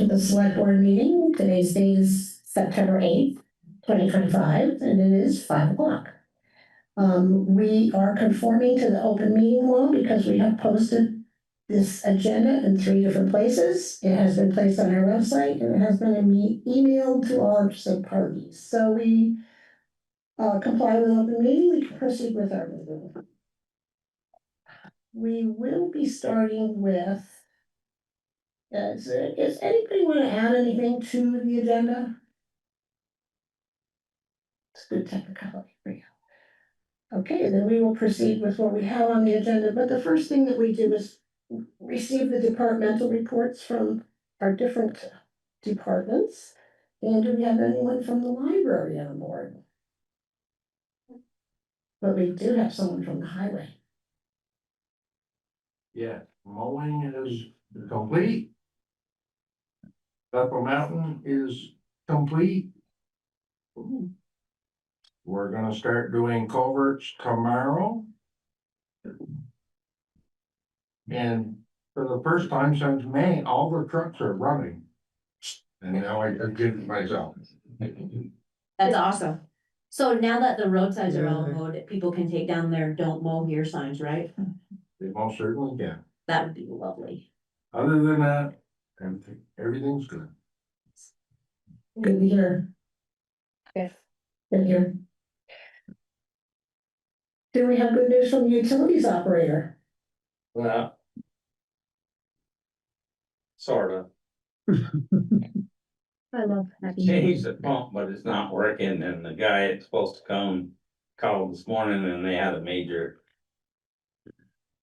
to the select board meeting. Today's date is September 8th, 2025, and it is 5 o'clock. We are conforming to the open meeting law because we have posted this agenda in 3 different places. It has been placed on our website and it has been emailed to all interested parties. So we comply with open meeting, we can proceed with our meeting. We will be starting with, does anybody want to add anything to the agenda? It's good technicality for you. Okay, then we will proceed with what we have on the agenda, but the first thing that we do is receive the departmental reports from our different departments. And do we have anyone from the library on board? But we do have someone from the highway. Yeah, mowing is complete. Bethel Mountain is complete. We're gonna start doing culverts tomorrow. And for the first time since May, all the trucks are running. And now I can get it myself. That's awesome. So now that the roadsides are all mowed, people can take down their "Don't mow here" signs, right? They most certainly can. That would be lovely. Other than that, everything's good. Good to hear. Yes. Good to hear. Do we have good news from the utilities operator? Well, sort of. I love that. Changed the pump, but it's not working, and the guy that's supposed to come called this morning and they had a major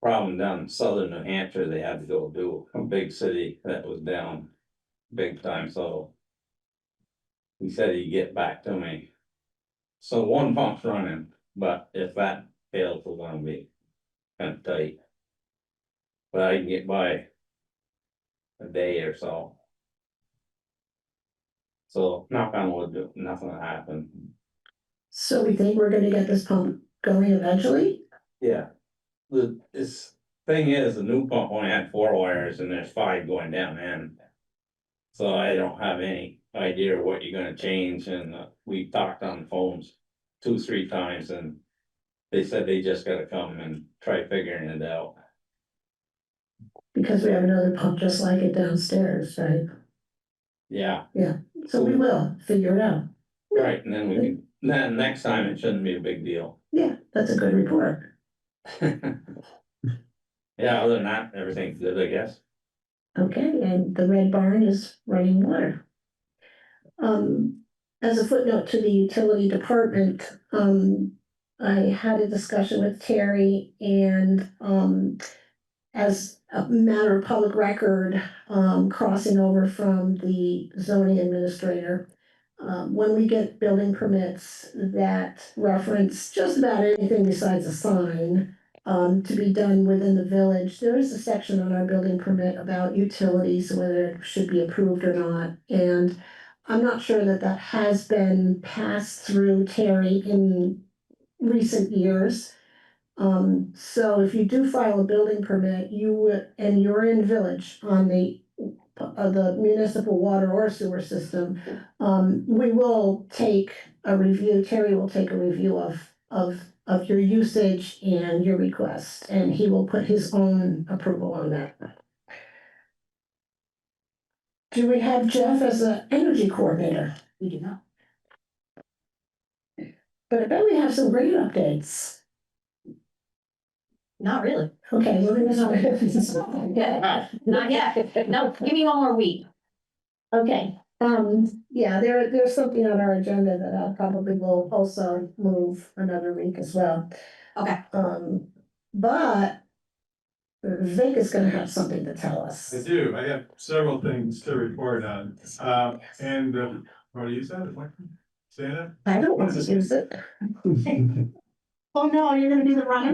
problem down in southern New Hampshire. They had to go do a big city that was down big time, so he said he'd get back to me. So one pump's running, but if that fails, we're gonna be kind of tight. But I can get by a day or so. So knock on wood, nothing will happen. So we think we're gonna get this pump going eventually? Yeah. This thing is, the new pump only had 4 wires and there's 5 going down in. So I don't have any idea what you're gonna change, and we talked on the phones 2-3 times and they said they just gotta come and try figuring it out. Because we have another pump just like it downstairs, right? Yeah, So we will figure it out. right, and then we can, then next time it shouldn't be a big deal. Yeah, that's a good report. Yeah, other than that, everything's good, I guess. Okay, and the red barn is running water. As a footnote to the utility department, I had a discussion with Terry and, as a matter of public record, crossing over from the zoning administrator. When we get building permits that reference just about anything besides a sign, to be done within the village, there is a section on our building permit about utilities, whether it should be approved or not. And I'm not sure that that has been passed through Terry in recent years. So if you do file a building permit, you would, and you're in village on the municipal water or sewer system, we will take a review, Terry will take a review of your usage and your request, and he will put his own approval on that. Do we have Jeff as an energy coordinator? We do not. But I bet we have some great updates. Not really. Okay, moving on. Yeah, not yet. No, give me one more week. Okay, yeah, there's something on our agenda that I probably will also move another week as well. Okay. But Vic is gonna have something to tell us. I do. I have several things to report on. Want to use that? Santa? I don't want to use it. Oh, no, you're gonna do the run.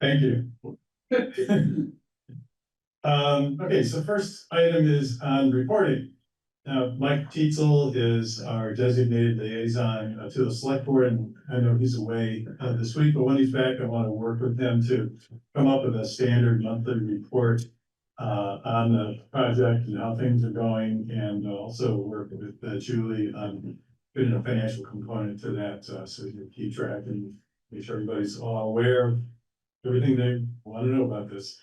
Thank you. Okay, so first item is on reporting. Now, Mike Tietzel is our designated liaison to the select board, and I know he's away this week, but when he's back, I want to work with him to come up with a standard monthly report on the project and how things are going, and also work with Julie on putting a financial component to that, so you keep track and make sure everybody's all aware of everything they want to know about this.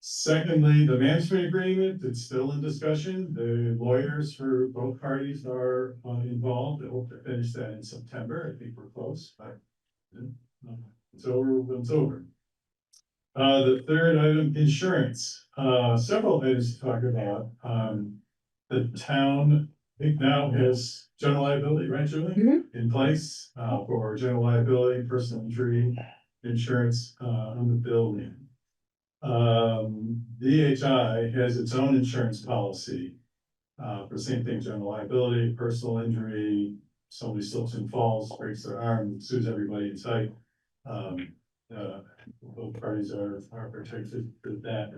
Secondly, the management agreement, it's still in discussion. The lawyers for both parties are involved. I hope to finish that in September. I think we're close, but it's over, it's over. The third item, insurance. Several items to talk about. The town, I think now has general liability, right, Julie? In place, for general liability, personal injury, insurance, on the building. DHI has its own insurance policy, for the same thing, general liability, personal injury, somebody slips and falls, breaks their arm, sues everybody in sight. Both parties are protected for that.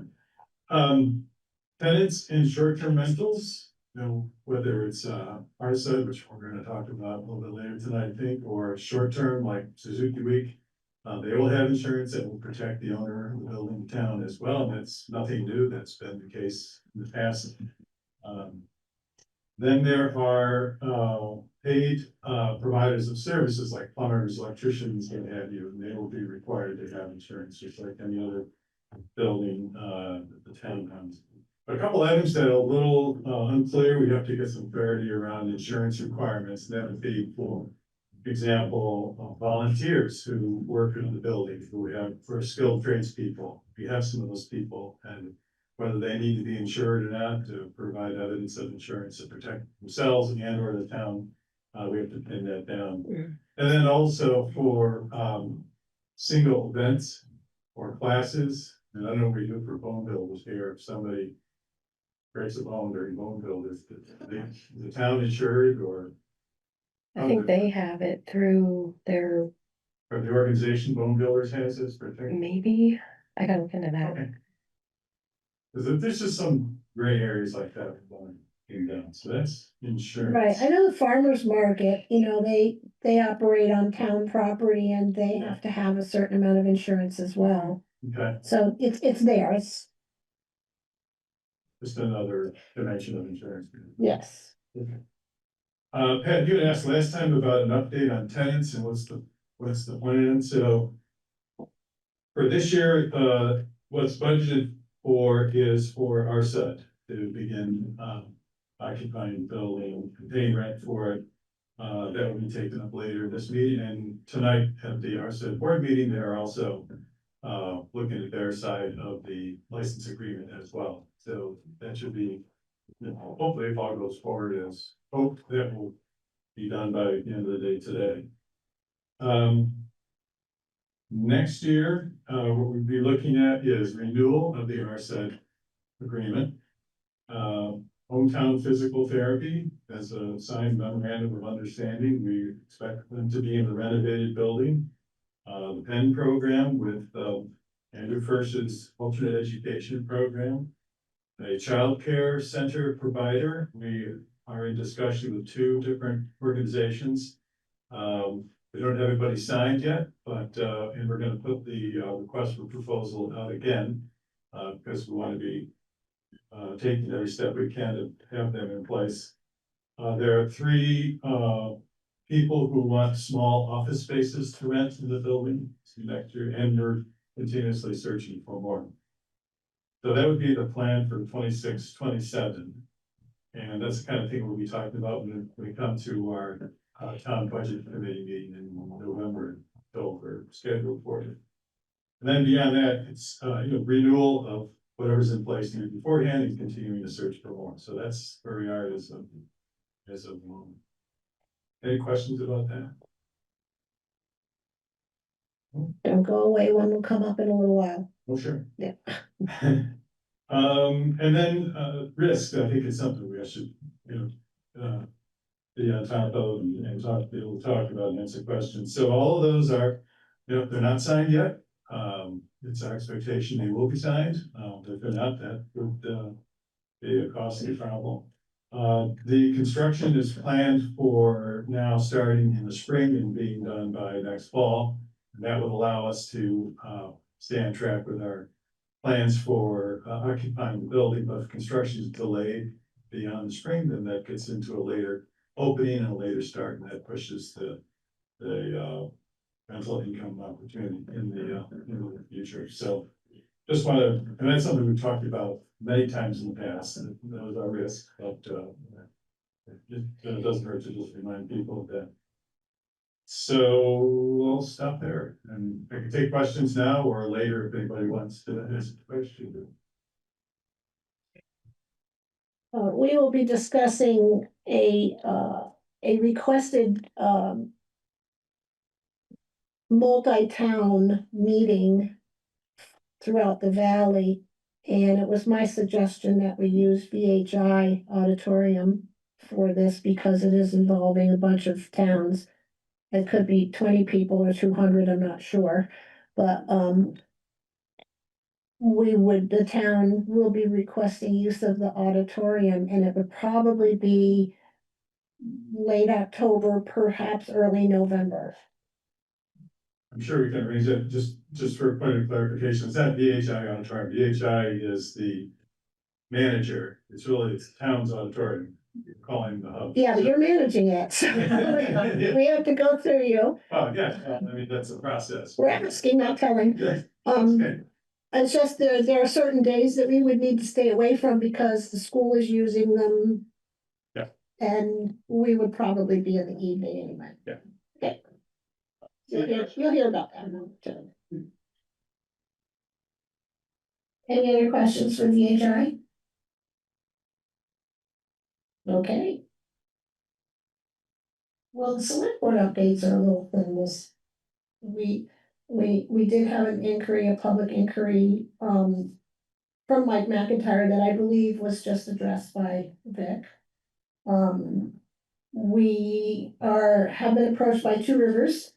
Tenants in short-term rentals, you know, whether it's RSA, which we're gonna talk about a little bit later tonight, I think, or short-term like Suzuki Week. They will have insurance that will protect the owner of the building, the town as well, and that's nothing new, that's been the case in the past. Then there are paid providers of services like plumbers, electricians, what have you, and they will be required to have insurance, just like any other building that the town owns. A couple items that are a little unclear, we have to get some clarity around insurance requirements, and that would be, for example, volunteers who work in the building, who we have for skilled tradespeople. We have some of those people, and whether they need to be insured or not to provide evidence of insurance to protect themselves and or the town, we have to pin that down. And then also for single events or classes, and I don't know what we do for bone builders here, if somebody breaks a bone during bone builders, the town insured, or I think they have it through their, or the organization Bone Builders has this protected? maybe, I gotta look into that. Okay. Because there's just some gray areas like that going down, so that's insurance. Right, I know the farmer's market, you know, they operate on town property and they have to have a certain amount of insurance as well. Okay, So it's there, it's, just another dimension of insurance. yes. Pat, you had asked last time about an update on tenants and what's the plan, so. For this year, what's budgeted for is for our side to begin, occupying the building, paying rent for it. That will be taken up later this meeting, and tonight at the RSA board meeting, they're also looking at their side of the license agreement as well. So that should be, you know, hopefully if all goes forward as hoped, that will be done by the end of the day today. Next year, what we'd be looking at is renewal of the RSA agreement. Hometown physical therapy as a signed memorandum of understanding. We expect them to be in the renovated building. The PEN program with Andrew First's alternate education program. A child care center provider. We are in discussion with 2 different organizations. We don't have everybody signed yet, but and we're gonna put the request for proposal out again. Because we want to be taking every step we can to have them in place. There are 3 people who want small office spaces to rent in the building next year, and we're continuously searching for more. So that would be the plan for 26, 27. And that's the kind of thing we'll be talking about when we come to our town budget committee meeting in November, October, scheduled for it. And then beyond that, it's you know, renewal of whatever's in place here beforehand and continuing to search for more. So that's where we are as of the moment. Any questions about that? Don't go away, one will come up in a little while. Oh, sure. Yeah. And then risk, I think it's something we should, you know, be on top of and be able to talk about and answer questions. So all of those are, you know, they're not signed yet. It's our expectation they will be signed. If they're not, that would be a costly problem. The construction is planned for now starting in the spring and being done by next fall. And that would allow us to stay on track with our plans for occupying the building, but if construction is delayed beyond the spring, then that gets into a later opening and a later start, and that pushes the rental income opportunity in the future. So just want to, and that's something we've talked about many times in the past, and that was our risk, but it doesn't hurt to just remind people of that. So we'll stop there, and I can take questions now or later if anybody wants to ask a question. We will be discussing a requested, multi-town meeting throughout the valley. And it was my suggestion that we use VHI auditorium for this because it is involving a bunch of towns. It could be 20 people or 200, I'm not sure, but, the town will be requesting use of the auditorium, and it would probably be late October, perhaps early November. I'm sure we can arrange it, just for a point of clarification, it's not VHI auditorium, VHI is the manager, it's really the town's auditorium, you're calling the hub. Yeah, but you're managing it, so we have to go through you. Oh, yeah, I mean, that's a process. We're asking, not telling. Yeah, Um, it's just there are certain days that we would need to stay away from because the school is using them. Yeah. And we would probably be in the evening anyway. Yeah. Okay. You'll hear about that too. Any other questions for VHI? Okay. Well, the select board updates are a little thin this. We did have an inquiry, a public inquiry, from Mike McIntyre that I believe was just addressed by Vic. We have been approached by Two Rivers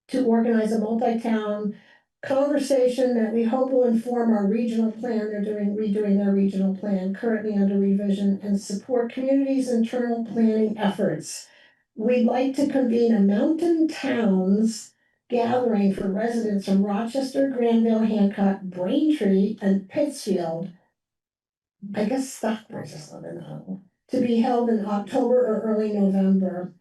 to organize a multi-town conversation that we hope will inform our regional plan. They're redoing their regional plan, currently under revision, and support communities' internal planning efforts. We'd like to convene a mountain towns gathering for residents from Rochester, Granville, Hancock, Braintree, and Pittsfield. I guess Stockbridge is not enough. To be held in October or early November.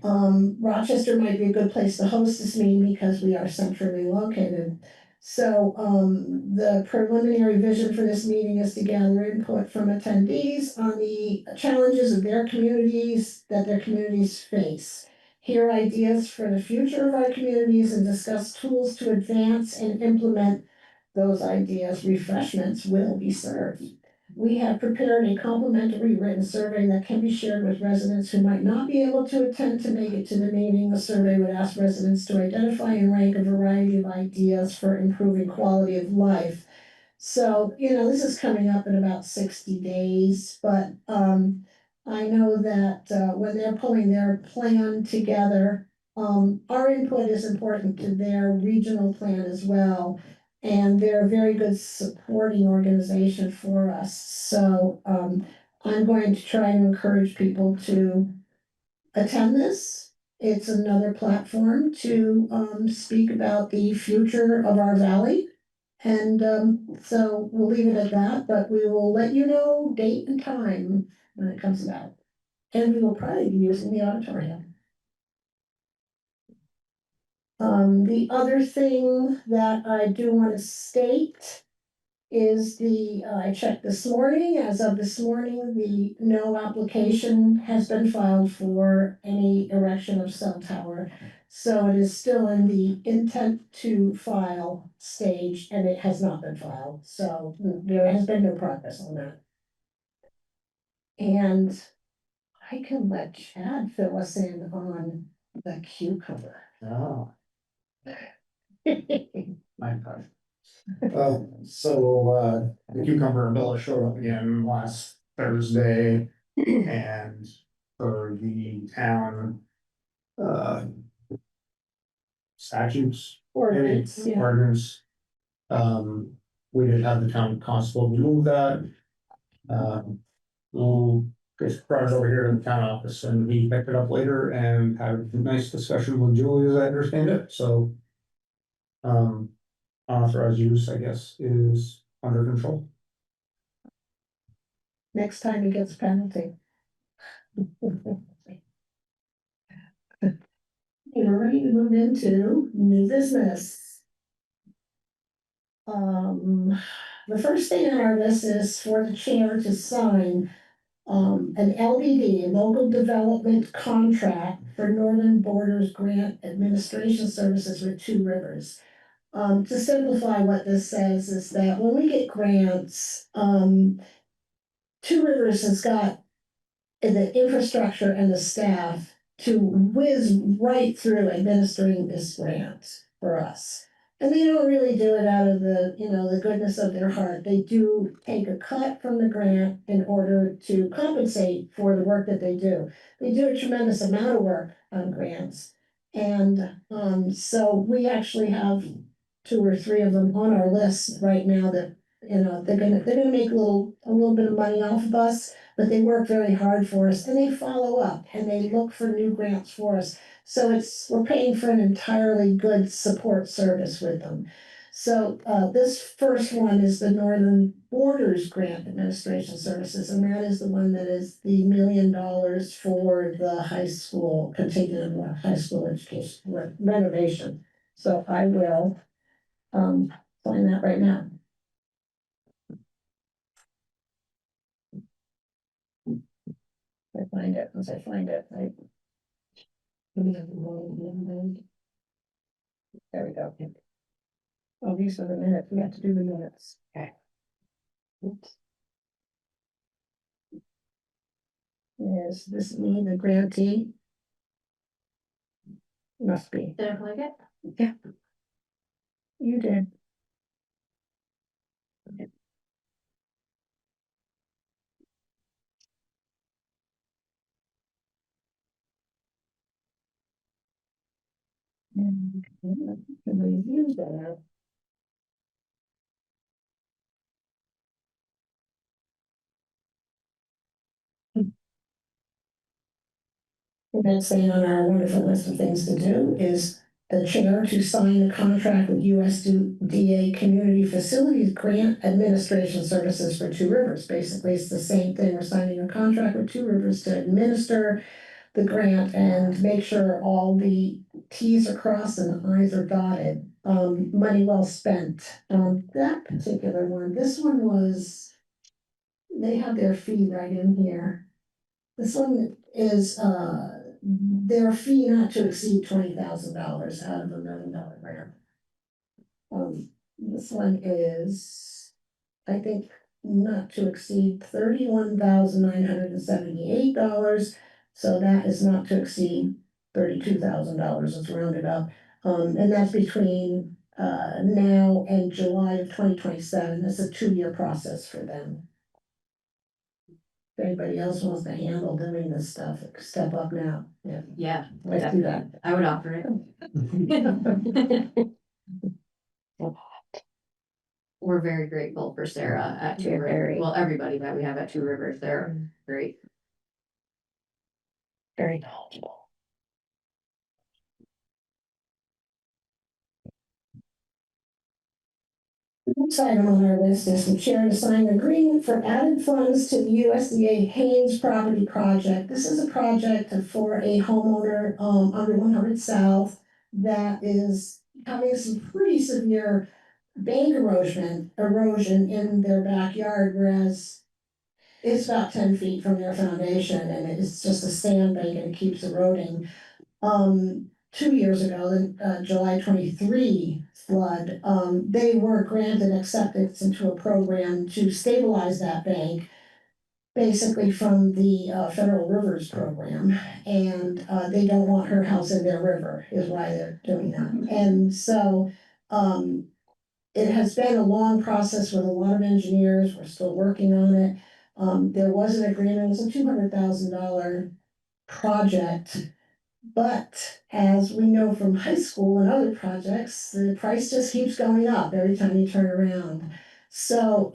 Rochester might be a good place to host this meeting because we are centrally located. So, the preliminary vision for this meeting is to gather input from attendees on the challenges of their communities that their communities face. Hear ideas for the future of our communities and discuss tools to advance and implement those ideas. Refreshments will be served. We have prepared a complimentary written survey that can be shared with residents who might not be able to attend to make it to the meeting. The survey would ask residents to identify and rank a variety of ideas for improving quality of life. So, this is coming up in about 60 days, but I know that when they're pulling their plan together, our input is important to their regional plan as well. And they're a very good supporting organization for us. So I'm going to try and encourage people to attend this. It's another platform to speak about the future of our valley. And so we'll leave it at that, but we will let you know date and time when it comes about. And we will probably be using the auditorium. The other thing that I do want to state is I checked this morning, as of this morning, no application has been filed for any erection of cell tower. So it is still in the intent to file stage and it has not been filed. So there has been no progress on that. And I can let Chad fill us in on the cucumber. Oh, my God. So the cucumber bill showed up again last Thursday. And for the town statutes. Ordinance, yeah. Ordinance. We did have the town constable remove that. We'll get brought it over here in the town office and he picked it up later and had a nice discussion with Julie, as I understand it, so. unauthorized use, I guess, is under control. Next time he gets a penalty. Okay, we're ready to move into new business. The first thing on our list is for the chair to sign an LDD, local development contract for Northern Borders Grant Administration Services with Two Rivers. To simplify what this says is that when we get grants, Two Rivers has got the infrastructure and the staff to whiz right through administering this grant for us. And they don't really do it out of the, the goodness of their heart. They do take a cut from the grant in order to compensate for the work that they do. They do a tremendous amount of work on grants. And so we actually have 2 or 3 of them on our list right now that, they're gonna make a little bit of money off of us, but they work very hard for us and they follow up and they look for new grants for us. So we're paying for an entirely good support service with them. So this first one is the Northern Borders Grant Administration Services, and that is the one that is the $1 million for the high school, continuing high school education renovation. So I will sign that right now. Once I find it, there we go. Oh, these are the minutes, we have to do the minutes. Okay. Oops. Is this me, the grantee? Must be, Did I plug it? you did. And review that. And then saying on our wonderful list of things to do is the chair to sign a contract with USDA Community Facilities Grant Administration Services for Two Rivers. Basically, it's the same thing. We're signing a contract with Two Rivers to administer the grant and make sure all the Ts are crossed and the Is are dotted. Money well spent. That particular one, this one was, they have their fee right in here. This one is, their fee not to exceed $20,000 out of $1 million grant. This one is, I think, not to exceed $31,978. So that is not to exceed $32,000, it's rounded up. And that's between now and July of 2027. It's a 2-year process for them. If anybody else wants to handle doing this stuff, step up now. Yeah, Yeah, let's do that. I would offer it. We're very grateful for Sarah at Two Rivers. Very. Well, everybody that we have at Two Rivers, they're great. Very knowledgeable. The next item on our list is the chair to sign an agreement for added funds to the USDA Haynes Property Project. This is a project for a homeowner under 100 South that is having some pretty severe bank erosion in their backyard, whereas it's about 10 feet from their foundation and it's just a sandbank and it keeps eroding. 2 years ago, the July 23 flood, they were granted acceptance into a program to stabilize that bank, basically from the Federal Rivers Program. And they don't want her house in their river, is why they're doing that. And so it has been a long process with a lot of engineers. We're still working on it. There was an agreement, it was a $200,000 project. But as we know from high school and other projects, the price just keeps going up every time you turn around. So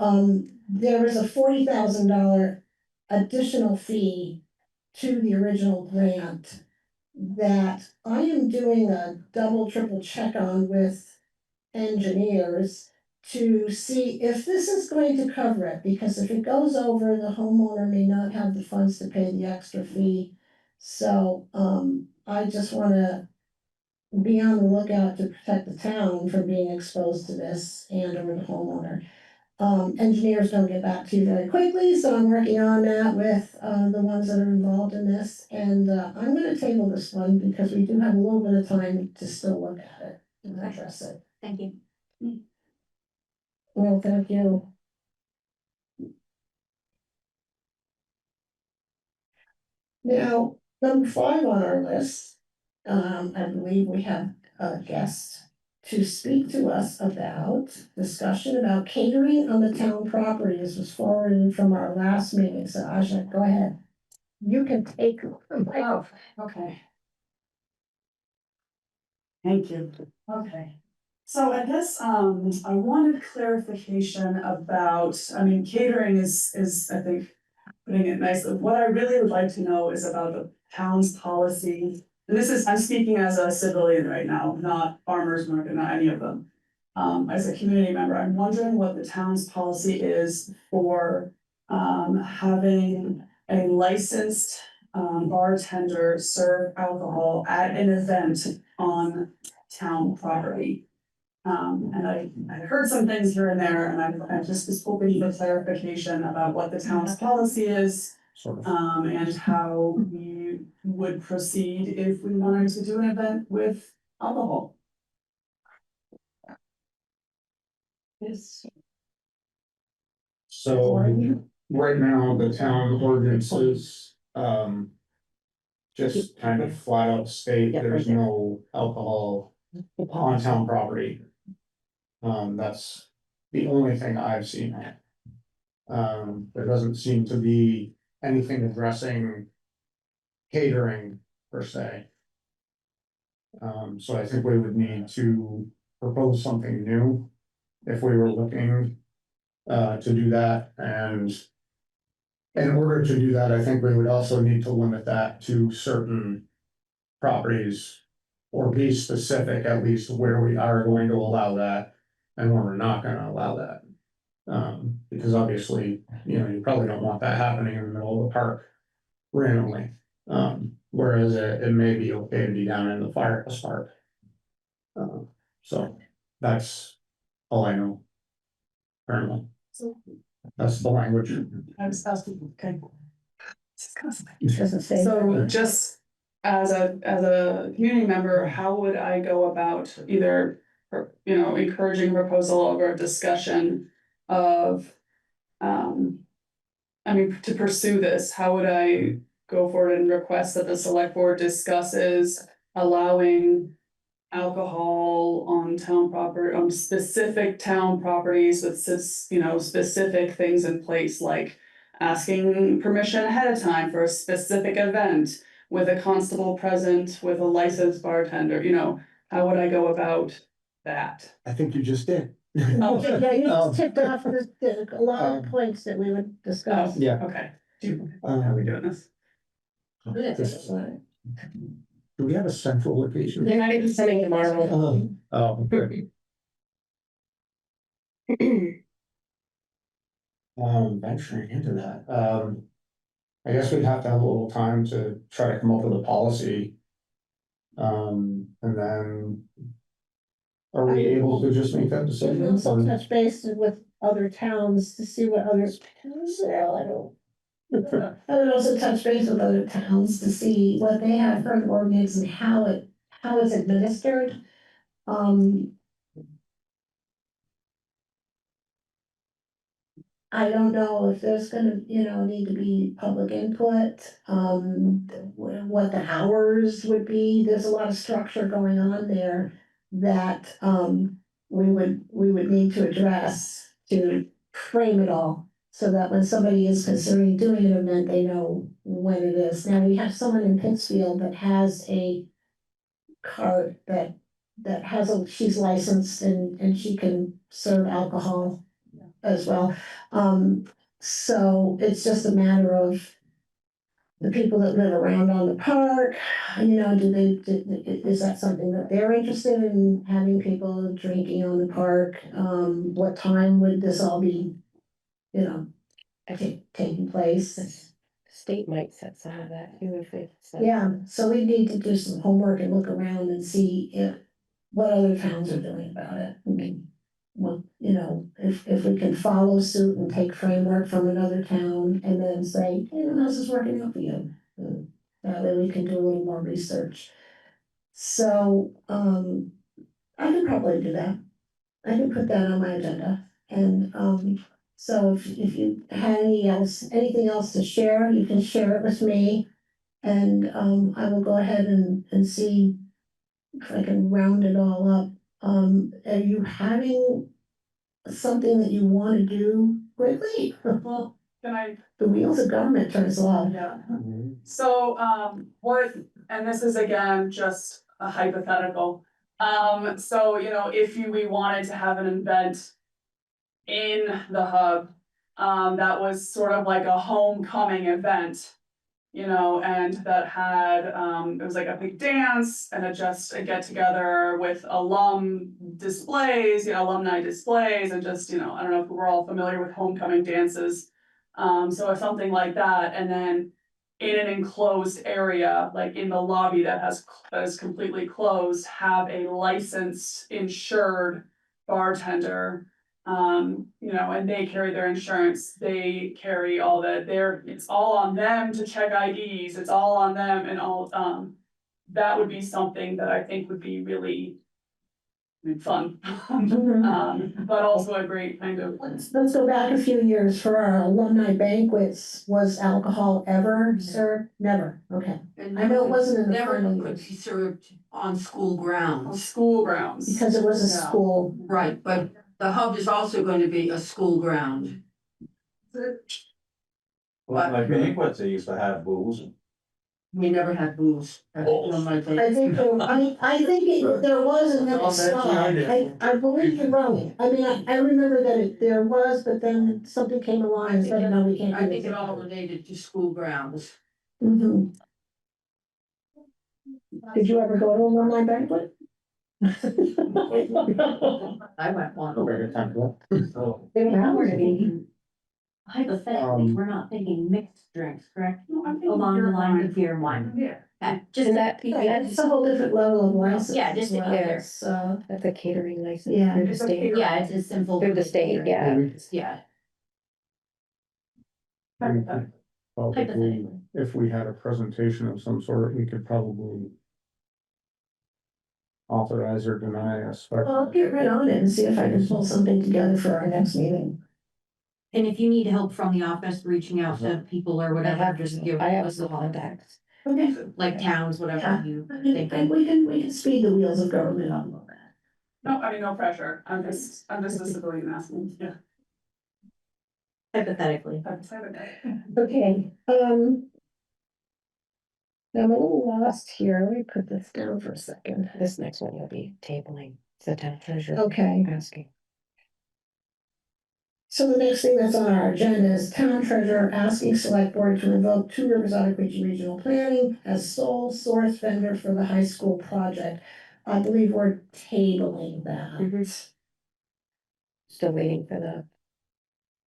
there is a $40,000 additional fee to the original grant that I am doing a double, triple check on with engineers to see if this is going to cover it, because if it goes over, the homeowner may not have the funds to pay the extra fee. So, I just wanna be on the lookout to protect the town from being exposed to this and or the homeowner. Engineers don't get back to you very quickly, so I'm working on that with, the ones that are involved in this. And, I'm gonna table this one because we do have a little bit of time to still look at it and address it. Thank you. Well, thank you. Now, number 5 on our list, I believe we have a guest to speak to us about discussion about catering on the town property. This was forwarded from our last meeting, so Aja, go ahead. You can take. Oh, okay. Thank you. Okay. So I guess, I wanted clarification about, I mean, catering is, I think, putting it nicely. What I really would like to know is about the town's policy. And this is, I'm speaking as a civilian right now, not farmers market, not any of them. As a community member, I'm wondering what the town's policy is for, having a licensed bartender serve alcohol at an event on town property. And I heard some things here and there, and I just was hoping for clarification about what the town's policy is. Sort of. And how we would proceed if we wanted to do an event with alcohol. Yes. So right now, the town ordinances, just kind of flat out state there's no alcohol on town property. That's the only thing I've seen. There doesn't seem to be anything addressing catering per se. So I think we would need to propose something new if we were looking to do that. And in order to do that, I think we would also need to limit that to certain properties, or be specific at least where we are going to allow that and where we're not gonna allow that. Because obviously, you know, you probably don't want that happening in the middle of the park randomly. Whereas it may be okay to be down in the firehouse park. So that's all I know currently. So That's the language. I was asking, okay. It doesn't say. So just as a community member, how would I go about either, you know, encouraging a proposal or a discussion of, I mean, to pursue this, how would I go forward and request that the select board discusses allowing alcohol on town property, on specific town properties with you know, specific things in place, like asking permission ahead of time for a specific event with a constable present, with a licensed bartender, you know, how would I go about that? I think you just did. Oh. Yeah, you just ticked off a lot of points that we would discuss. Yeah. Okay, how are we doing this? Do we have a central location? They're not even sending tomorrow. Oh, good. Venturing into that, I guess we'd have to have a little time to try to come up with a policy. And then. Are we able to just make that We decision? can also touch base with other towns to see what others, I would also touch base with other towns to see what they have for an ordinance and how it's administered. I don't know if there's gonna, need to be public input, what the hours would be. There's a lot of structure going on there that, we would need to address to frame it all. So that when somebody is considering doing an event, they know when it is. Now, we have someone in Pittsfield that has a cart that she's licensed and she can serve alcohol as well. So it's just a matter of the people that live around on the park, you know, is that something that they're interested in, having people drinking on the park? What time would this all be, you know, taking place? The state might set some of that too if it's. Yeah, so we need to do some homework and look around and see what other towns are doing about it. I mean, well, you know, if we can follow suit and take framework from another town and then say, hey, how's this working out for you? That way we can do a little more research. So, I could probably do that. I can put that on my agenda. And, so if you had anything else to share, you can share it with me. And, I will go ahead and see if I can round it all up. Are you having something that you wanna do quickly? Well, can I, The wheels of government turn slow. yeah. So, what, and this is again, just a hypothetical. So, you know, if we wanted to have an event in the hub, that was sort of like a homecoming event. You know, and that had, it was like a big dance and a get together with alum displays, you know, alumni displays and just, you know, I don't know if we're all familiar with homecoming dances. So it's something like that, and then in an enclosed area, like in the lobby that is completely closed, have a licensed, insured bartender. You know, and they carry their insurance, they carry all it's all on them to check IDs, it's all on them and all, that would be something that I think would be really fun. But also a great kind of. Let's go back a few years. For our alumni banquets, was alcohol ever served? Never, okay. I know it wasn't in the Never final could years, be served on school On grounds. school grounds. because it was a Yeah. school. Right, but the hub is also going to be a school ground. Well, like banquets, they used to have booze. We never had booze. On my I think, there was and then it stopped. I believe you're right. I mean, I remember that there was, but then something came along and said, no, we can't do I think this. it all related to school grounds. Mhm. Did you ever go to an alumni banquet? I went one. Very time for So, They Now we're have. thinking, hypothetically, we're not thinking mixed drinks, correct? Along the lines of beer and wine. Yeah. Okay, just And that, It's a whole different level of license. Yeah, just to as be well. clear. So, that's a catering license Yeah. through the It's a state. catering- Yeah, it's as simple. Through the state, yeah. Yeah, Probably, hypothetically. if we had a presentation of some sort, we could probably authorize or deny a well, I'll special. get right on it and see if I can pull something together for our next meeting. And if you need help from the office reaching out to people or I whatever, have, just give I have us a some call. contacts. Okay. Like towns, whatever Yeah. you I mean, think. we can speed the wheels of government up a little bit. No, I mean, no pressure, I'm just a civilian asking, yeah. Hypothetically. Okay, now I'm a little lost here. Let me put this down for a second. This next one you'll be tabling, the town treasurer Okay, asking. so the next thing that's on our agenda is town treasurer asking select board to invoke Two Rivers Otter Regional Planning as sole source vendor for the high school project. I believe we're tabling that. Still waiting for the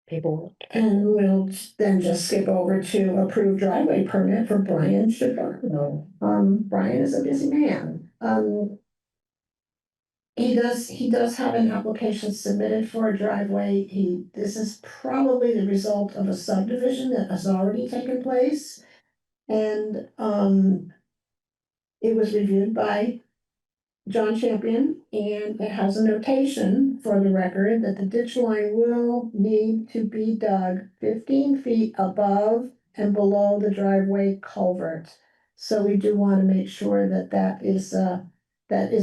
paperwork. And we'll then just skip over to approve driveway permit for Brian Chicago. Brian is a busy man. He does have an application submitted for a driveway. This is probably the result of a subdivision that has already taken place. And, it was reviewed by John Champion, and it has a notation for the record that the ditch line will need to be dug 15 feet above and below the driveway culvert. So we do want to make sure that that is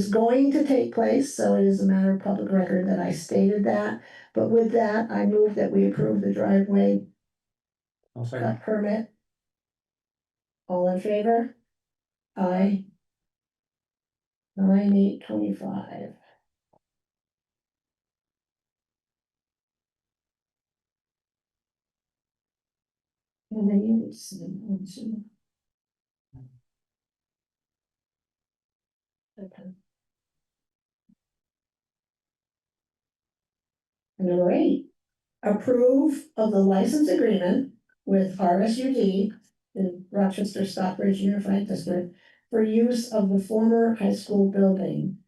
going to take place, so it is a matter of public record that I stated that. But with that, I move that we approve the driveway I'll say, permit. All in favor? Aye. 9/8/25. And then you would send one to. Okay. Number 8, approve of the license agreement with RSUD, the Rochester Stockbridge Unified District, for use of the former high school building.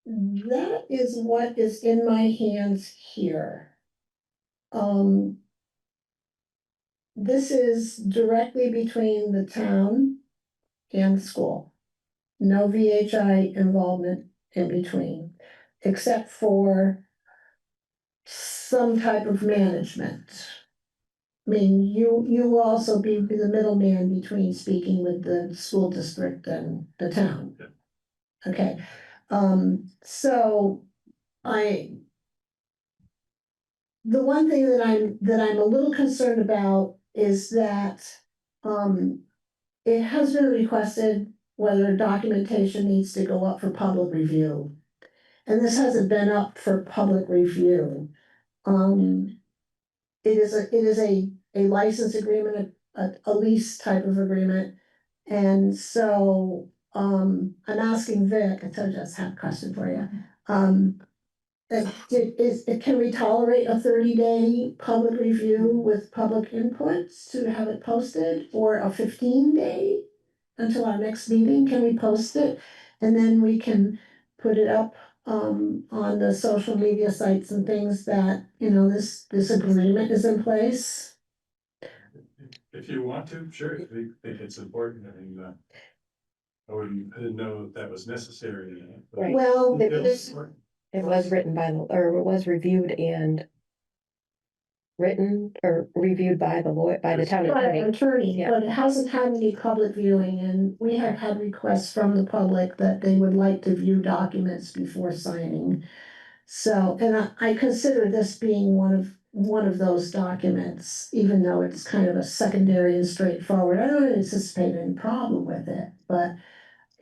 That is what is in my hands here. This is directly between the town and the school. No VHI involvement in between, except for some type of management. I mean, you will also be the middleman between speaking with the school district and the town. Okay, so the one thing that I'm a little concerned about is that, it has been requested whether documentation needs to go up for public review. And this hasn't been up for public review. It is a license agreement, a lease type of agreement. And so, I'm asking Vic, I told you I just have a question for you. Can we tolerate a 30-day public review with public inputs to have it posted, or a 15-day? Until our next meeting, can we post it? And then we can put it up on the social media sites and things that, you know, this agreement is in place. If you want to, sure, if you think it's important, I mean, I didn't know that was necessary. But Right. Well, It was written by, or it was reviewed and written or reviewed by the lawyer, by the town by attorney. an attorney, Yeah. but it hasn't had any public viewing, and we have had requests from the public that they would like to view documents before signing. So, and I consider this being one of those documents, even though it's kind of a secondary and straightforward. I don't anticipate any problem with it, but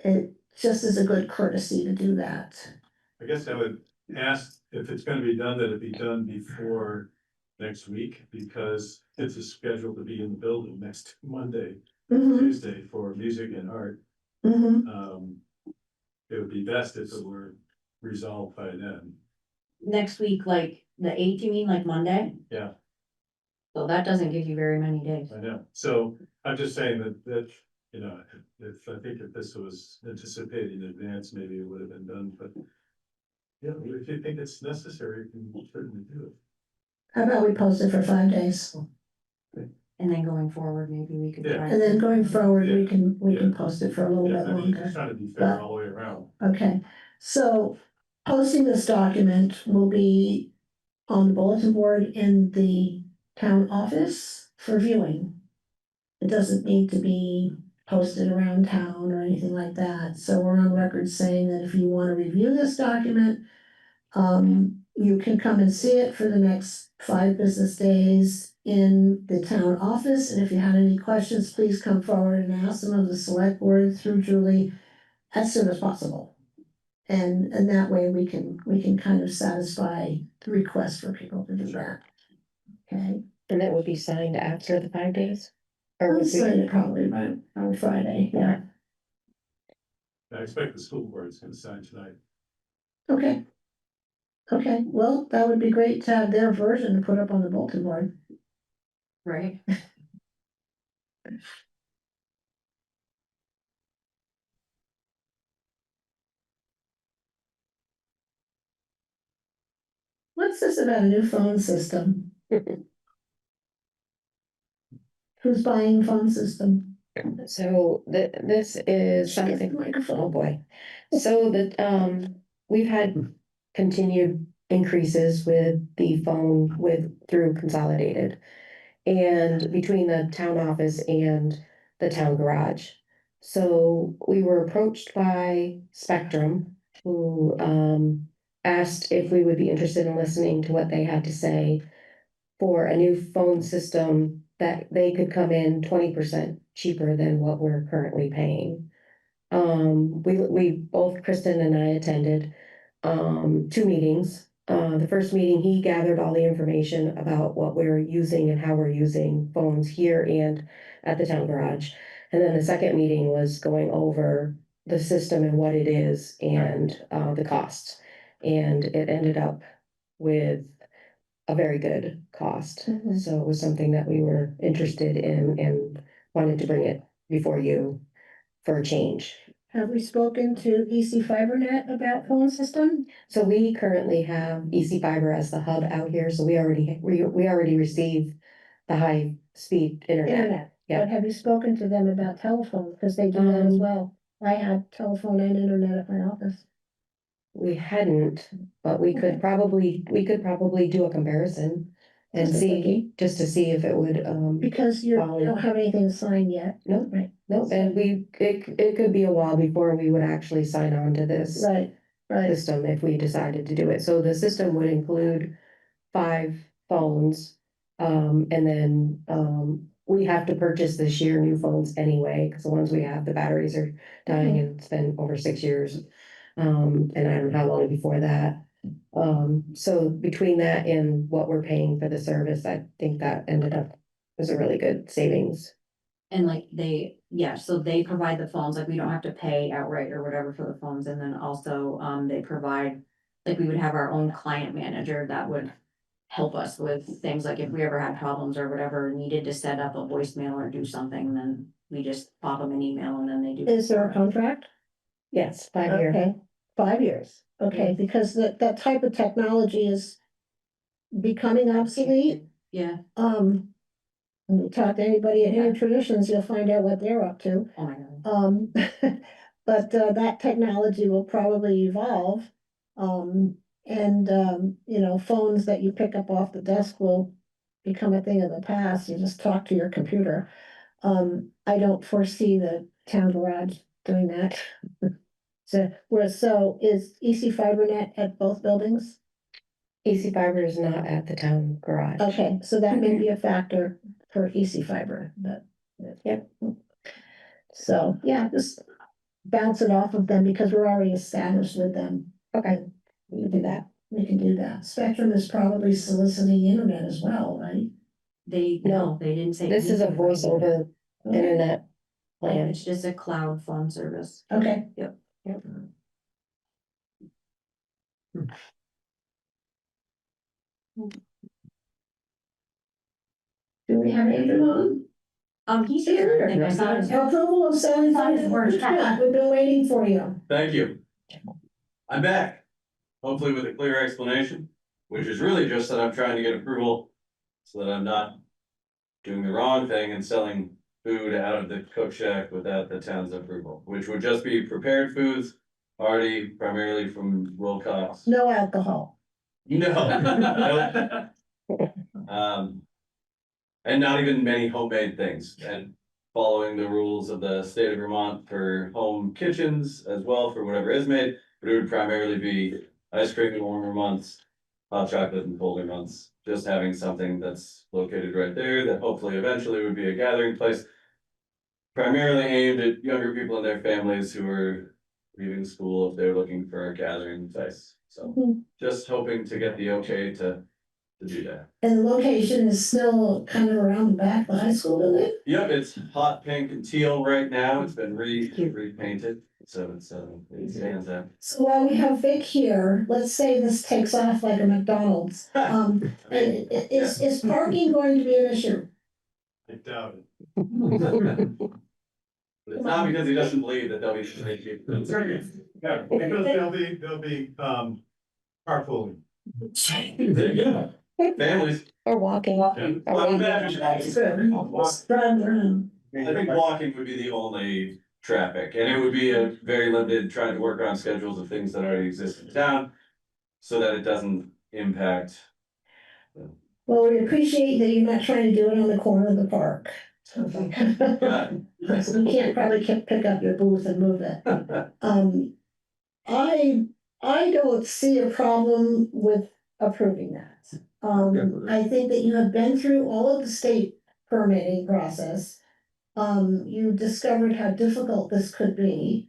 it just is a good courtesy to do that. I guess I would ask if it's gonna be done, that it be done before next week, because it's scheduled to be in the building next Monday, Mhm, Tuesday for music and art. mhm. It would be best if it were resolved by then. Next week, like the 8th, you mean, like Monday? Yeah. So that doesn't give you very many days. I know, so I'm just saying that, you know, if I think if this was anticipated in advance, maybe it would have been done, but. Yeah, if you think it's necessary, you can certainly do it. How about we post it for 5 days? And then going forward, maybe we could Yeah. try. And then going forward, we can Yeah. post it for a little Yeah, bit I mean, longer. just trying to be fair all the way around. Okay, so posting this document will be on the bulletin board in the town office for viewing. It doesn't need to be posted around town or anything like that, so we're on record saying that if you wanna review this document, you can come and see it for the next 5 business days in the town office, and if you had any questions, please come forward and ask them of the select board through Julie as soon as possible. And that way we can kind of satisfy the request for people to do that. Okay, And that would be signed after the 5 days? Or I'll would sign we, it probably on Friday, yeah, I expect the school board's gonna sign tonight. okay. Okay, well, that would be great to have their version to put up on the bulletin board. Right. What's this about a new phone system? Who's buying phone system? so this is Get the something, oh microphone. boy. So we've had continued increases with the phone through Consolidated. And between the town office and the town garage. So we were approached by Spectrum, who asked if we would be interested in listening to what they had to say for a new phone system that they could come in 20% cheaper than what we're currently paying. We both, Kristen and I, attended 2 meetings. The first meeting, he gathered all the information about what we're using and how we're using phones here and at the town garage. And then the second meeting was going over the system and what it is and, the costs. And it ended up with a very good cost. Mhm. So it was something that we were interested in and wanted to bring it before you for a change. Have we spoken to EC FiberNet about phone system? So we currently have EC Fiber as the hub out here, so we already receive the high speed internet. Yeah. But have you spoken to them about telephone? Because they do that as Um, well. I have telephone and internet at my office. We hadn't, but we could probably do a comparison and Just a see, quickie. just to see if it would, Because you don't have anything signed yet. Nope. Right, no, and it could be a while before we would actually sign on to this right, right. system if we decided to do it. So the system would include 5 phones. And then, we have to purchase this year new phones anyway, because the ones we have, the batteries are dying and it's been over 6 years. And I don't know how long before that. So between that and what we're paying for the service, I think that ended up was a really good savings. And like so they provide the phones, like we don't have to pay outright or whatever for the phones, and then also, they provide. Like we would have our own client manager that would help us with things, like if we ever had problems or whatever, needed to set up a voicemail or do something, then we just pop them an email and then they do. Is there a contract? Yes, 5 year. Okay, 5 years. Okay, because that type of technology is becoming obsolete. Yeah, When you talk to anybody at Hidden Traditions, you'll find out what they're up to. oh my god. But that technology will probably evolve. Phones that you pick up off the desk will become a thing of the past. You just talk to your computer. I don't foresee the town garage doing that. So is EC FiberNet at both buildings? AC Fiber is not at the town garage. Okay, so that may be a factor for EC Fiber, but. Yep. So, yeah, just bounce it off of them because we're already established with them. Okay. We can do that. We can do that. Spectrum is probably soliciting internet as well, right? No. They didn't say. This is a anything. voice over Okay. internet plan. It's just a cloud phone service. Okay. Yep. Do we have Andrew on? He's here. I think I saw him. Approval of selling funds for Scott. We've been waiting for you. Thank you. I'm back, hopefully with a clear explanation, which is really just that I'm trying to get approval so that I'm not doing the wrong thing and selling food out of the cook shack without the town's approval, which would just be prepared foods, already primarily from Wilcox. No alcohol. No. And not even many homemade things, and following the rules of the state of Vermont for home kitchens as well for whatever is made, but it would primarily be ice cream in warmer months, hot chocolate in colder months, just having something that's located right there that hopefully eventually would be a gathering place. Primarily aimed at younger people and their families who are leaving school if they're looking for a gathering place. So just hoping to get the okay to do that. And the location is still kind of around the back of the high school building? Yep, it's hot pink and teal right now. It's been repainted, so it stands out. So while we have Vic here, let's say this takes off like a McDonald's. Is parking going to be an issue? I doubt it. But it's not because he doesn't believe that they'll be. Yeah, because they'll be carpooling. There you go. Families. Or walking. Well, Drive around. I think walking would be the only traffic, and it would be a very limited, trying to work around schedules of things that already exist in town. So that it doesn't impact. Well, we appreciate that you're not trying to do it on the corner of the park. Got it. So you can't probably pick up your booth and move it. I don't see a problem with approving that. I think that you have been through all of the state permitting process. You discovered how difficult this could be.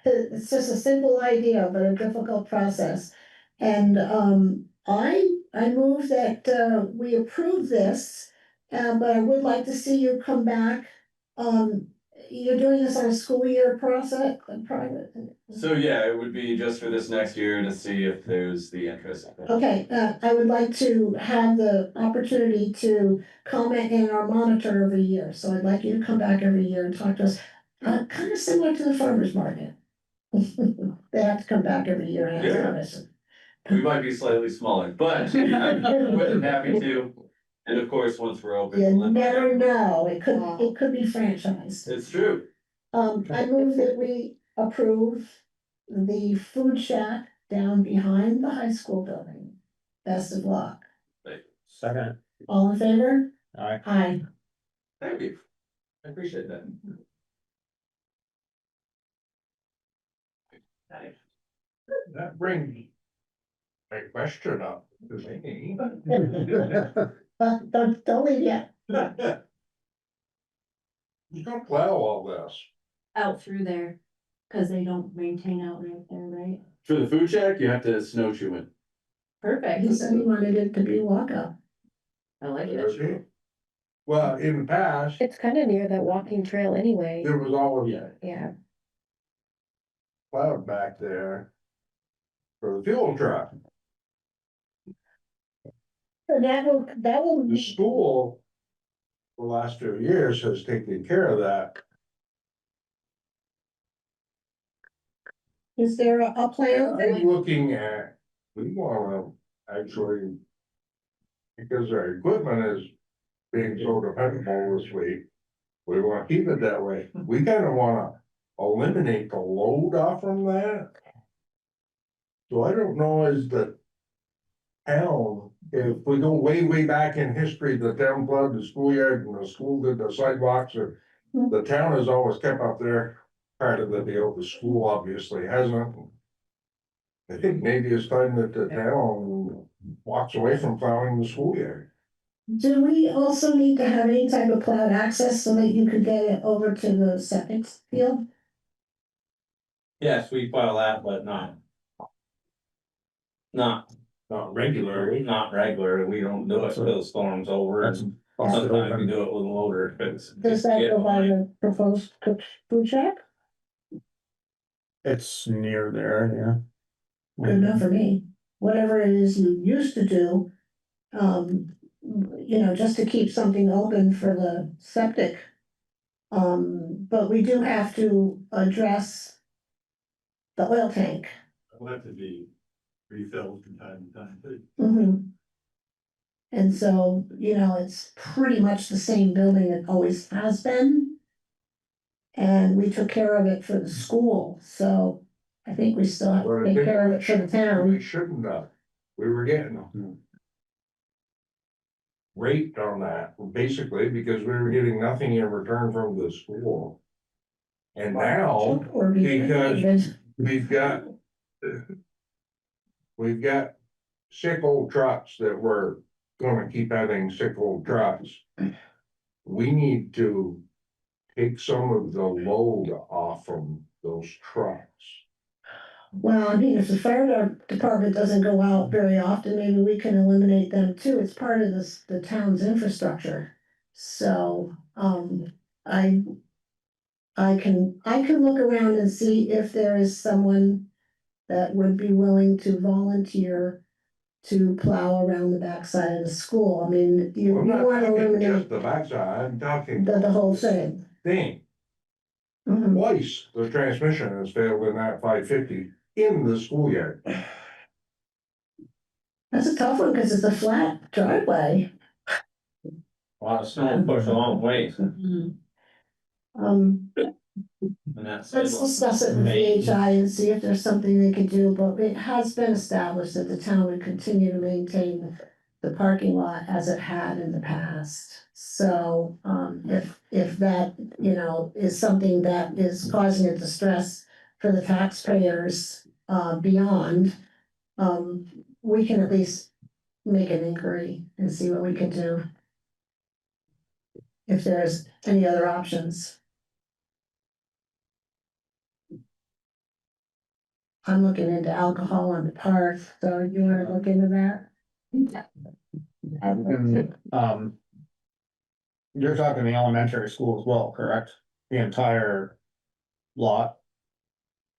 It's just a simple idea, but a difficult process. And I move that we approve this, but I would like to see you come back you're doing this on a school year process, private? So yeah, it would be just for this next year to see if there's the interest. Okay, I would like to have the opportunity to comment in our monitor every year, so I'd like you to come back every year and talk to us. Kind of similar to the farmer's market. They have to come back every year and ask Yeah. questions. We might be slightly smaller, but I'm more than happy to. And of course, once we're open. You we'll let never them know, it could be franchised. It's true. I move that we approve the food shack down behind the high school building. Best of luck. Second. All in favor? Aye. Aye. Thank you. I appreciate that. That brings a question up to me. Don't leave yet. Who's gonna plow all this? Out through there, cause they don't maintain out right there, right? For the food shack, you have to snowshoe it. Perfect. He said he wanted it to be walkout. I like it. Well, in the past, It's kind of near that walking trail anyway. there was always Yeah. plowed back there for the fuel truck. And that will. The school, the last 2 years, has taken care of that. Is there a plan? I'm looking at, we wanna actually, because our equipment is being so dependable this week, we wanna keep it that way. We kinda wanna eliminate the load off from that. So I don't know as the town, if we go way, way back in history, the town plugged the schoolyard and the school did the sidewalks, or the town has always kept up their part of the deal, the school obviously hasn't. I think maybe it's time that the town walks away from plowing the schoolyard. Do we also need to have any type of cloud access so that you could get it over to the septic field? Yes, we file that, but not. Not regularly. Not regular, we don't do it till the storm's over, That's and busted sometimes we open. do it with a loader if it's. Does that go by the proposed cooked food shack? It's near there, Good enough for me. Whatever it is you used to do, just to keep something open for the septic. But we do have to address the oil tank. It'll have to be refilled from time to time. Mhm. And so, it's pretty much the same building it always has been. And we took care of it for the school, so I think we still have to take care of it for the We town. shouldn't have. We were getting raped on that, basically, because we were getting nothing in return from the school. And now, Or be because renovated. we've got sick old trucks that we're gonna keep having sick old trucks. We need to take some of the load off from those trucks. Well, I mean, if the fire department doesn't go out very often, maybe we can eliminate them too. It's part of the town's infrastructure. So, I can look around and see if there is someone that would be willing to volunteer to plow around the backside of the school. I mean, you I'm not wanna talking just eliminate the backside, I'm talking. the whole thing. Mhm. Twice the transmission has failed in that 550 in the schoolyard. That's a tough one, cause it's a flat driveway. A lot of snow pushed a long ways, Mhm. Um, and that's. let's discuss it with VHI and see if there's something they could do, but it has been established that the town would continue to maintain the parking lot as it had in the past. So, if that, is something that is causing a distress for the taxpayers, beyond, we can at least make an inquiry and see what we can do. If there's any other options. I'm looking into alcohol on the park, so you wanna look into that? yeah. You're talking the elementary school as well, correct? the entire lot?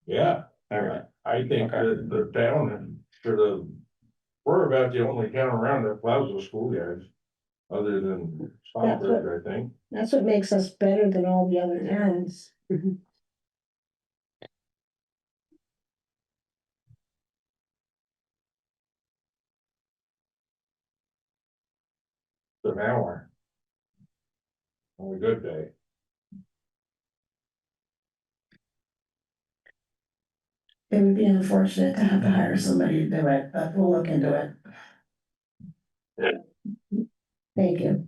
Yeah, Alright, I think that the town should have, we're about the only town around that plows the school guys. Other than Stockbridge, I think. That's what makes us better than all the other towns. An hour. On a good day. It would be unfortunate to have to hire somebody to do it, but we'll look into it. Thank you.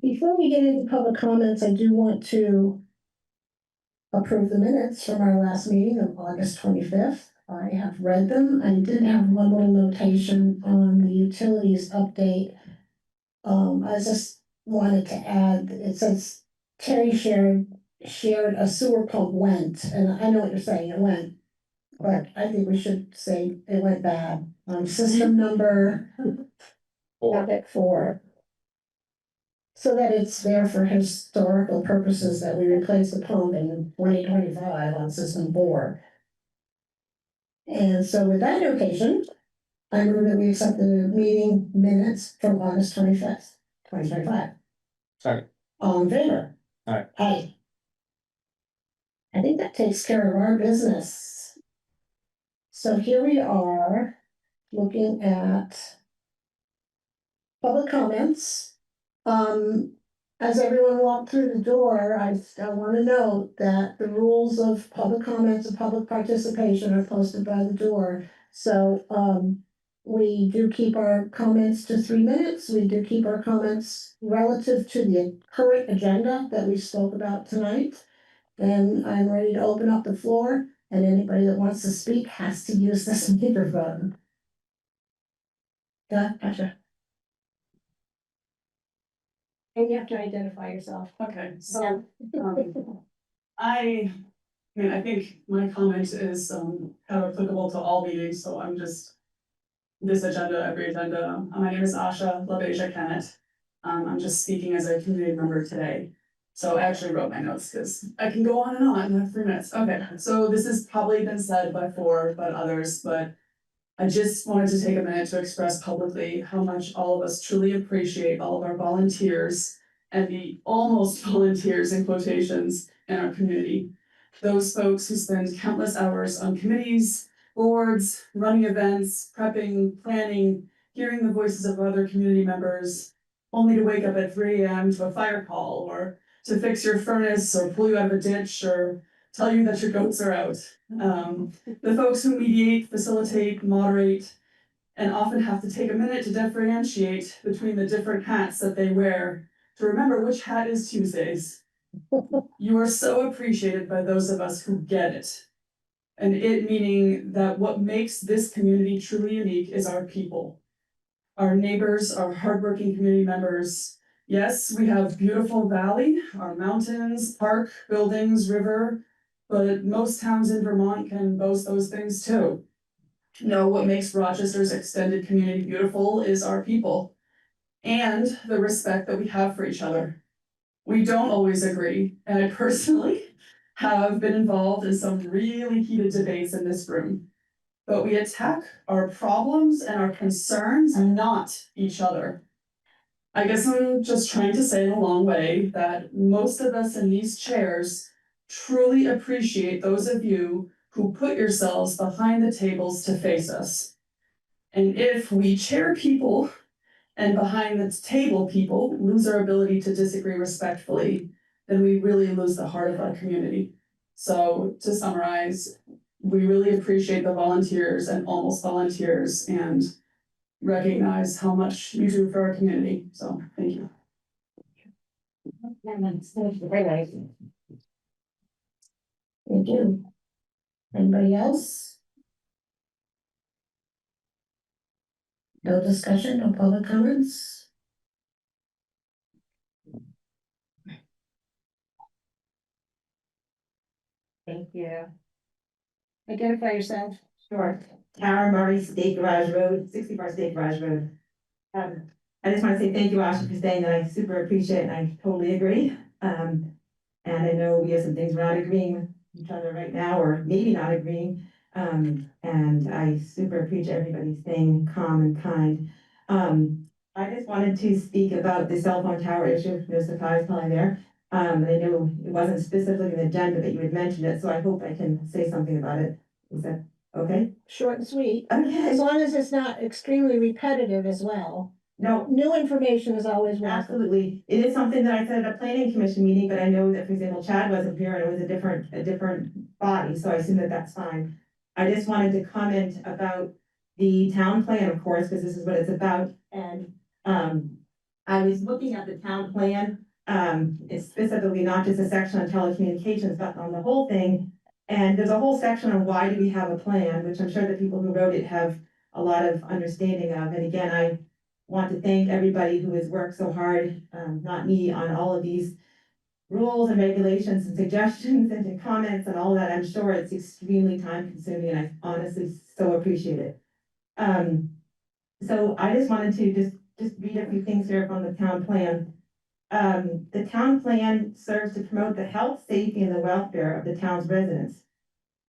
Before we get into public comments, I do want to approve the minutes from our last meeting of August 25th. I have read them. I did have one little notation on the utilities update. I just wanted to add, it says Terry shared a sewer pump went, and I know what you're saying, it went. But I think we should say it went bad. System number. Got it 4. So that it's there for historical purposes that we replaced the pump in 2025 on system 4. And so with that notation, I move that we accept the meeting minutes from August 25th, 2025. Second. All in favor? Aye. Aye. I think that takes care of our business. So here we are, looking at public comments. As everyone walked through the door, I want to note that the rules of public comments and public participation are posted by the door. So, we do keep our comments to 3 minutes. We do keep our comments relative to the current agenda that we spoke about tonight. And I'm ready to open up the floor, and anybody that wants to speak has to use this microphone. Yeah, gotcha. And you have to identify yourself. Okay, so, I mean, I think my comment is, kind of applicable to all meetings, so I'm just. This agenda, every agenda, my name is Asha LaBeija Kennett. I'm just speaking as a community member today. So I actually wrote my notes, because I can go on and on, I have 3 minutes, okay, so this has probably been said before by others, but. I just wanted to take a minute to express publicly how much all of us truly appreciate all of our volunteers. And the almost volunteers in quotations in our community. Those folks who spend countless hours on committees, boards, running events, prepping, planning, hearing the voices of other community members. Only to wake up at 3 AM to a fire call, or to fix your furnace, or pull you out of a ditch, or tell you that your goats are out. The folks who mediate, facilitate, moderate, and often have to take a minute to differentiate between the different hats that they wear to remember which hat is Tuesdays. You are so appreciated by those of us who get it. And it meaning that what makes this community truly unique is our people. Our neighbors, our hardworking community members. Yes, we have beautiful valley, our mountains, park, buildings, river, but most towns in Vermont can boast those things too. No, what makes Rochester's extended community beautiful is our people and the respect that we have for each other. We don't always agree, and I personally have been involved in some really heated debates in this room. But we attack our problems and our concerns, not each other. I guess I'm just trying to say in a long way that most of us in these chairs truly appreciate those of you who put yourselves behind the tables to face us. And if we chair people and behind the table people lose our ability to disagree respectfully, then we really lose the heart of our community. So to summarize, we really appreciate the volunteers and almost volunteers and recognize how much you do for our community. So thank you. Very nice. Thank you. Anybody else? No discussion, no public comments? Thank you. Identify yourself. Sure. Tara Murray, State Garage Road, 64 State Garage Road. I just want to say thank you, Ashley, for saying that. I super appreciate it, and I totally agree. And I know we have some things we're not agreeing with each other right now, or maybe not agreeing. And I super appreciate everybody staying calm and kind. I just wanted to speak about the cell phone tower issue. No surprise probably there. I know it wasn't specifically in the agenda, but you had mentioned it, so I hope I can say something about it. Is that okay? Short and sweet, Okay. as long as it's not extremely repetitive as well. No, New information is always welcome. absolutely. It is something that I said at a planning commission meeting, but I know that, for example, Chad wasn't here and it was a different body, so I assume that that's fine. I just wanted to comment about the town plan, of course, because this is what it's about. And, I was looking at the town plan, it's specifically not just a section on telecommunications, but on the whole thing. And there's a whole section on why do we have a plan, which I'm sure the people who wrote it have a lot of understanding of. And again, I want to thank everybody who has worked so hard, not me, on all of these rules and regulations and suggestions and comments and all that. I'm sure it's extremely time consuming and I honestly so appreciate it. So I just wanted to just read a few things here from the town plan. The town plan serves to promote the health, safety, and the welfare of the town's residents.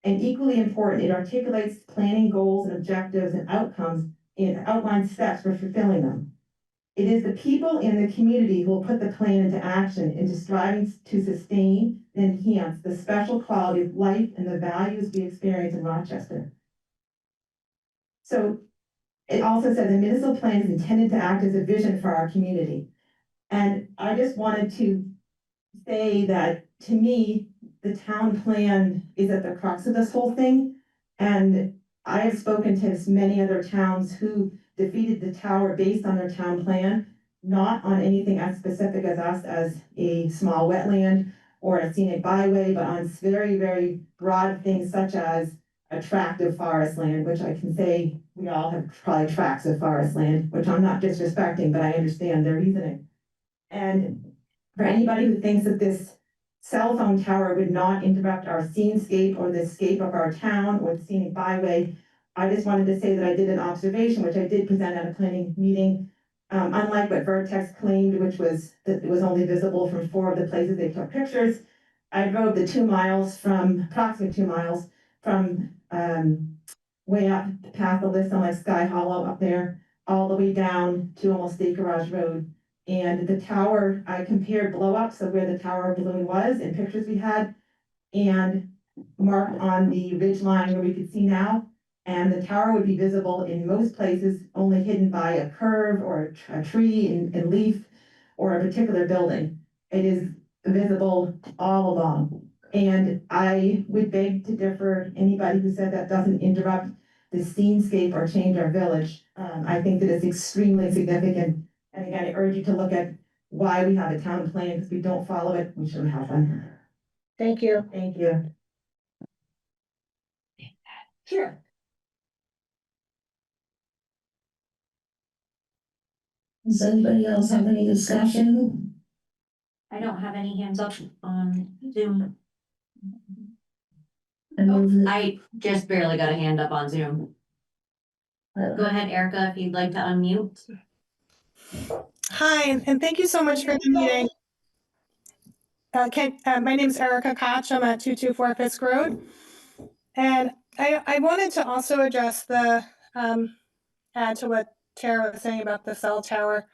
And equally important, it articulates planning goals and objectives and outcomes and outlines steps for fulfilling them. It is the people in the community who will put the plan into action, into striving to sustain and enhance the special quality of life and the values we experience in Rochester. So it also says the municipal plan is intended to act as a vision for our community. And I just wanted to say that, to me, the town plan is at the crux of this whole thing. And I have spoken to many other towns who defeated the tower based on their town plan, not on anything as specific as us as a small wetland or a scenic byway, but on very, very broad things such as attractive forest land, which I can say we all have probably tracts of forest land, which I'm not disrespecting, but I understand their reasoning. And for anybody who thinks that this cell phone tower would not interrupt our scenescape or the scape of our town or the scenic byway, I just wanted to say that I did an observation, which I did present at a planning meeting. Unlike what Vertex claimed, which was that it was only visible from 4 of the places they took pictures, I drove the 2 miles from, approximately 2 miles from, way up past the list on like Sky Hollow up there, all the way down to almost State Garage Road. And the tower, I compared blow-ups of where the tower balloon was in pictures we had, and marked on the ridge line where we could see now. And the tower would be visible in most places, only hidden by a curve or a tree and leaf or a particular building. It is visible all along. And I would beg to differ anybody who said that doesn't interrupt the scenescape or change our village. I think that it's extremely significant. And again, I urge you to look at why we have a town plan, because we don't follow it, we shouldn't have one. Thank you. Thank you. Sure. Does anybody else have any discussion? I don't have any hands up on Zoom. I just barely got a hand up on Zoom. Go ahead, Erica, if you'd like to unmute. Hi, and thank you so much for the meeting. My name is Erica Koch. I'm at 224 Fisk Road. And I wanted to also address the, add to what Tara was saying about the cell tower.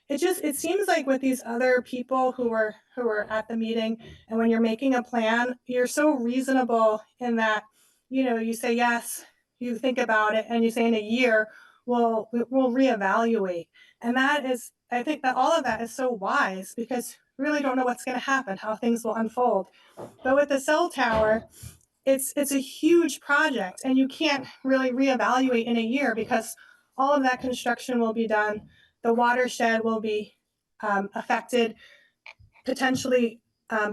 It seems like with these other people who were at the meeting, and when you're making a plan, you're so reasonable in that, you say yes, you think about it, and you say in a year, we'll reevaluate. And I think that all of that is so wise, because we really don't know what's going to happen, how things will unfold. But with the cell tower, it's a huge project, and you can't really reevaluate in a year, because all of that construction will be done. The watershed will be affected. Potentially,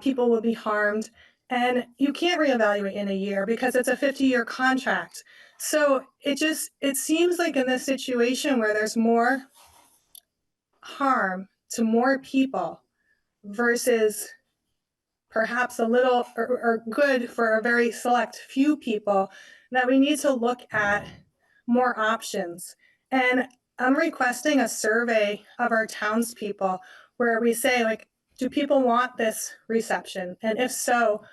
people will be harmed. And you can't reevaluate in a year because it's a 50-year contract. So it seems like in this situation where there's more harm to more people versus perhaps a little or good for a very select few people, that we need to look at more options. And I'm requesting a survey of our townspeople where we say, like, do people want this reception? And if so,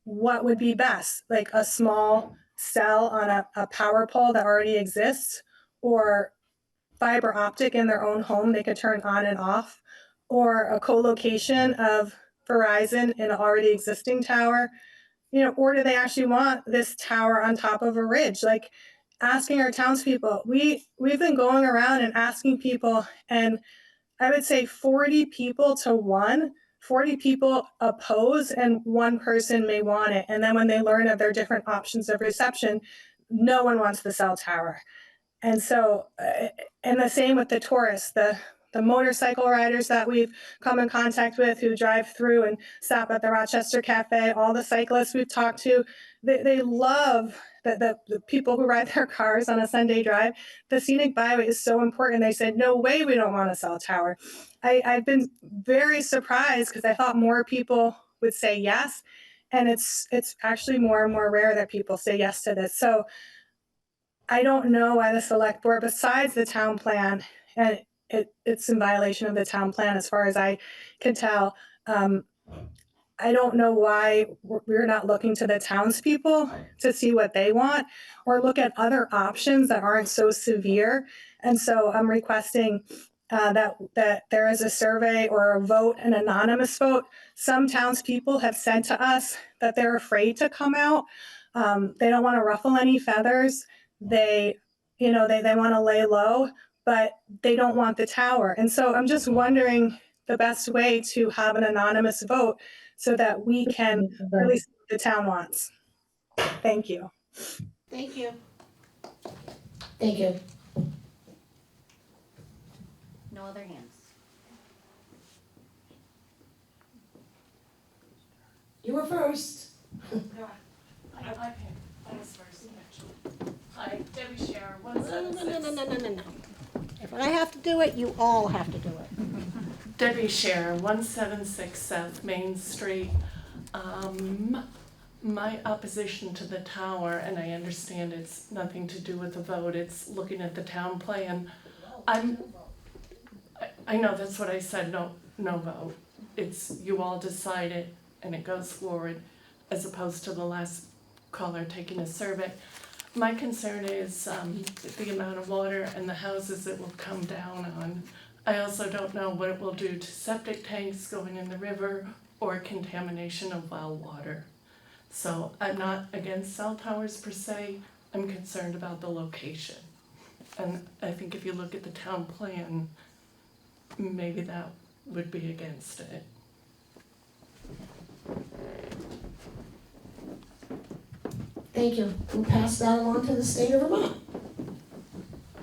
what would be best? Like a small cell on a power pole that already exists, or fiber optic in their own home they could turn on and off, or a co-location of Verizon in an already existing tower, or do they actually want this tower on top of a ridge? Like, asking our townspeople, we've been going around and asking people, and I would say 40 people to 1, 40 people oppose and 1 person may want it. And then when they learn of their different options of reception, no one wants the cell tower. And so, and the same with the tourists, the motorcycle riders that we've come in contact with who drive through and stop at the Rochester Cafe, all the cyclists we've talked to, they love the people who ride their cars on a Sunday drive. The scenic byway is so important. They said, no way we don't want a cell tower. I've been very surprised because I thought more people would say yes. And it's actually more and more rare that people say yes to this. So I don't know why the select board, besides the town plan, and it's in violation of the town plan as far as I can tell. I don't know why we're not looking to the townspeople to see what they want, or look at other options that aren't so severe. And so I'm requesting that there is a survey or a vote, an anonymous vote. Some townspeople have said to us that they're afraid to come out. They don't want to ruffle any feathers. They want to lay low, but they don't want the tower. And so I'm just wondering the best way to have an anonymous vote so that we can really see what the town wants. Thank you. Thank you. Thank you. No other hands. You were first. I was first, actually. Hi, Debbie Sharon, No. If I have to do it, you all have to do it. Debbie Sharon, 176 South Main Street. My opposition to the tower, and I understand it's nothing to do with the vote, it's looking at the town plan. I know that's what I said, no vote. It's, you all decide it and it goes forward, as opposed to the last caller taking a survey. My concern is the amount of water and the houses it will come down on. I also don't know what it will do to septic tanks going in the river or contamination of well water. So I'm not against cell towers per se, I'm concerned about the location. And I think if you look at the town plan, maybe that would be against it. Thank you. We'll pass that along to the state of Vermont.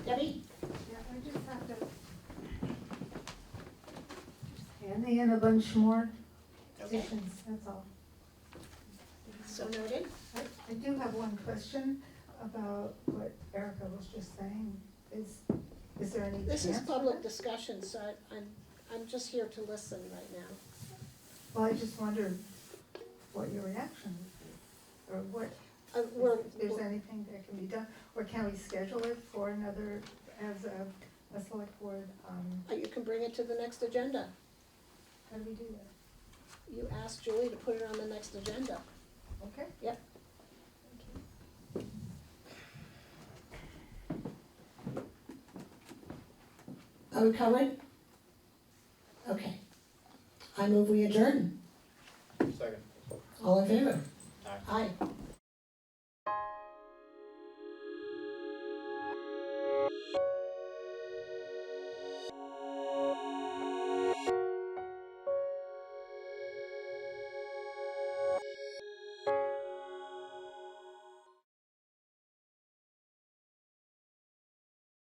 Debbie? Yeah, I just have to handy in a bunch more positions, that's all. So noted. I do have one question about what Erica was just saying. Is there any chance? This is public discussion, so I'm just here to listen right now. Well, I just wondered what your reaction would be, or what, if there's anything that can be done, or can we schedule it for another, as a select board, You can bring it to the next agenda. how do we do that? You asked Julie to put it on the next agenda. Okay? Yep. Are we covered? Okay. I move we adjourn. Second. All in favor? Aye.